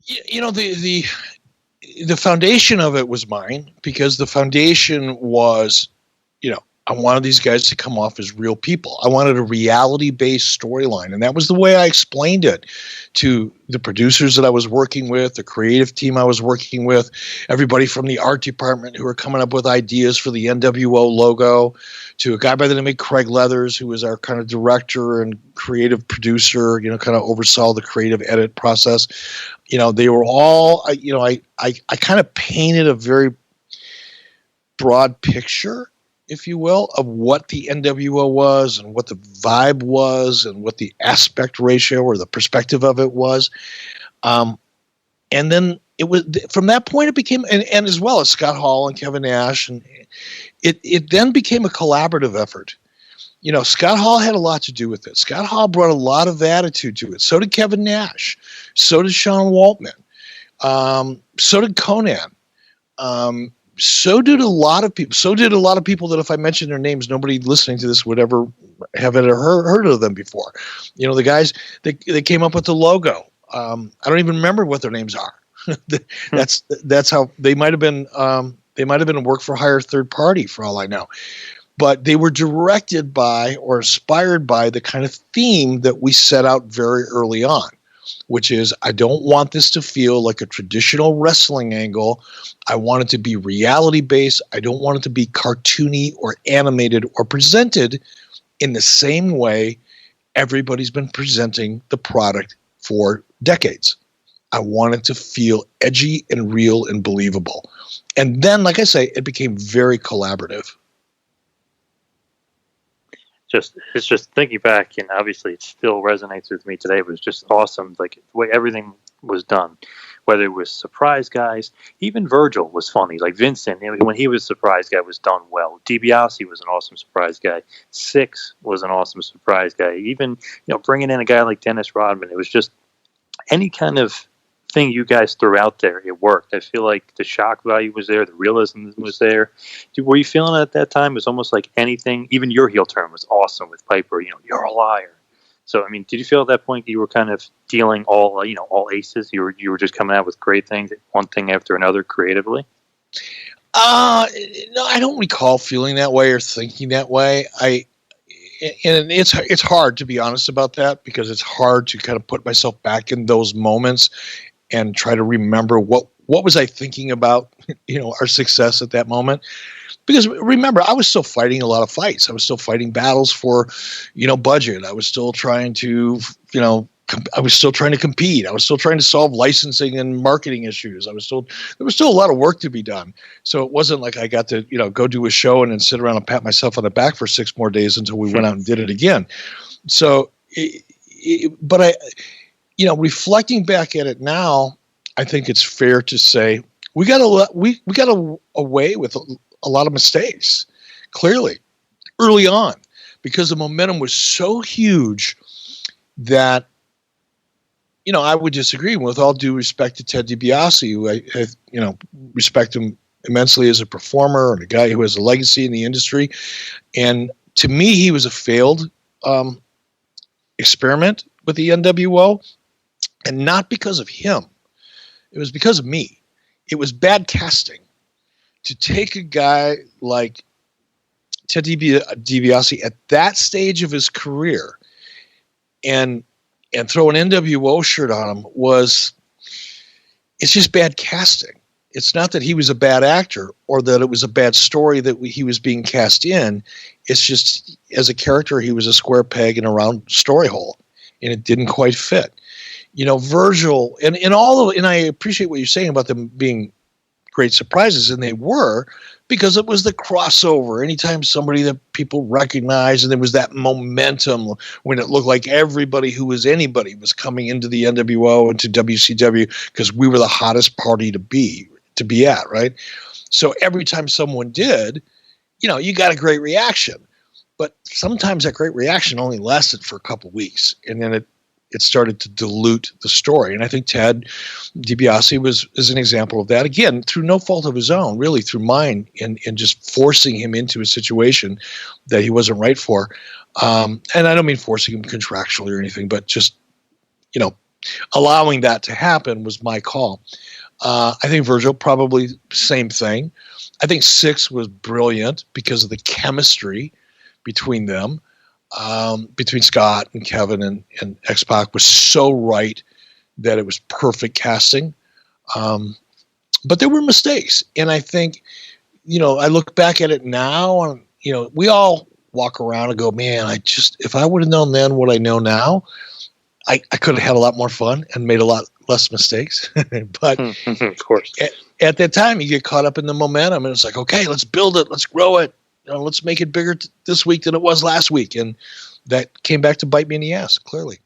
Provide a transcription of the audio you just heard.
The foundation of it was mine, because the foundation was, I wanted these guys to come off as real people. I wanted a reality-based storyline, and that was the way I explained it to the producers that I was working with, the creative team I was working with, everybody from the art department who were coming up with ideas for the nWo logo, to a guy by the name of Craig Leathers, who was our kind of director and creative producer, kind of oversaw the creative edit process. They were all, I kind of painted a very broad picture, if you will, of what the nWo was and what the vibe was and what the aspect ratio or the perspective of it was. And then it was, from that point it became, and as well as Scott Hall and Kevin Nash, and it then became a collaborative effort. Scott Hall had a lot to do with it. Scott Hall brought a lot of attitude to it. So did Kevin Nash. So did Sean Waltman. So did Conan. So did a lot of people. So did a lot of people that if I mentioned their names, nobody listening to this would ever have ever heard of them before. The guys that came up with the logo. I don't even remember what their names are. That's how they might have been. They might have been a work for hire third party, for all I know. But they were directed by or inspired by the kind of theme that we set out very early on, which is, I don't want this to feel like a traditional wrestling angle. I want it to be reality-based. I don't want it to be cartoony or animated or presented in the same way everybody's been presenting the product for decades. I want it to feel edgy and real and believable. And then, like I say, it became very collaborative. It's just thinking back, and obviously it still resonates with me today. It was just awesome, like the way everything was done, whether it was surprise guys. Even Virgil was funny, like Vincent, when he was surprise guy, was done well. DiBiase was an awesome surprise guy. Six was an awesome surprise guy. Even bringing in a guy like Dennis Rodman, it was just any kind of thing you guys threw out there, it worked. I feel like the shock value was there, the realism was there. Were you feeling at that time? It was almost like anything, even your heel turn was awesome with Piper, you're a liar. So, I mean, did you feel at that point you were kind of dealing all aces? You were just coming out with great things, one thing after another creatively? No, I don't recall feeling that way or thinking that way. And it's hard to be honest about that, because it's hard to kind of put myself back in those moments and try to remember what was I thinking about, our success at that moment. Because remember, I was still fighting a lot of fights. I was still fighting battles for, budget. I was still trying to, I was still trying to compete. I was still trying to solve licensing and marketing issues. There was still a lot of work to be done. So it wasn't like I got to, go do a show and then sit around and pat myself on the back for 6 more days until we went out and did it again. So, but I, reflecting back at it now, I think it's fair to say we got away with a lot of mistakes, clearly, early on, because the momentum was so huge that, I would disagree. With all due respect to Ted DiBiase, who I respect him immensely as a performer and a guy who has a legacy in the industry. And to me, he was a failed experiment with the nWo, and not because of him. It was because of me. It was bad casting to take a guy like Ted DiBiase at that stage of his career and throw an nWo shirt on him. It's just bad casting. It's not that he was a bad actor or that it was a bad story that he was being cast in. It's just, as a character, he was a square peg in a round story hole, and it didn't quite fit. Virgil and I appreciate what you're saying about them being great surprises, and they were, because it was the crossover. Anytime somebody that people recognized, and there was that momentum when it looked like everybody who was anybody was coming into the nWo and to WCW, because we were the hottest party to be at, right? So every time someone did, you got a great reaction. But sometimes that great reaction only lasted for a couple weeks, and then it started to dilute the story. And I think Ted DiBiase is an example of that, again, through no fault of his own, really through mine, and just forcing him into a situation that he wasn't right for. And I don't mean forcing him contractually or anything, but just, allowing that to happen was my call. I think Virgil probably same thing. I think Six was brilliant because of the chemistry between them, between Scott and Kevin and X-Pac was so right that it was perfect casting. But there were mistakes. And I think, I look back at it now and, we all walk around and go, man, if I would have known then what I know now, I could have had a lot more fun and made a lot less mistakes. But of course, at that time, you get caught up in the momentum, and it's like, okay, let's build it, let's grow it, let's make it bigger this week than it was last week, and that came back to bite me in the ass. Clearly,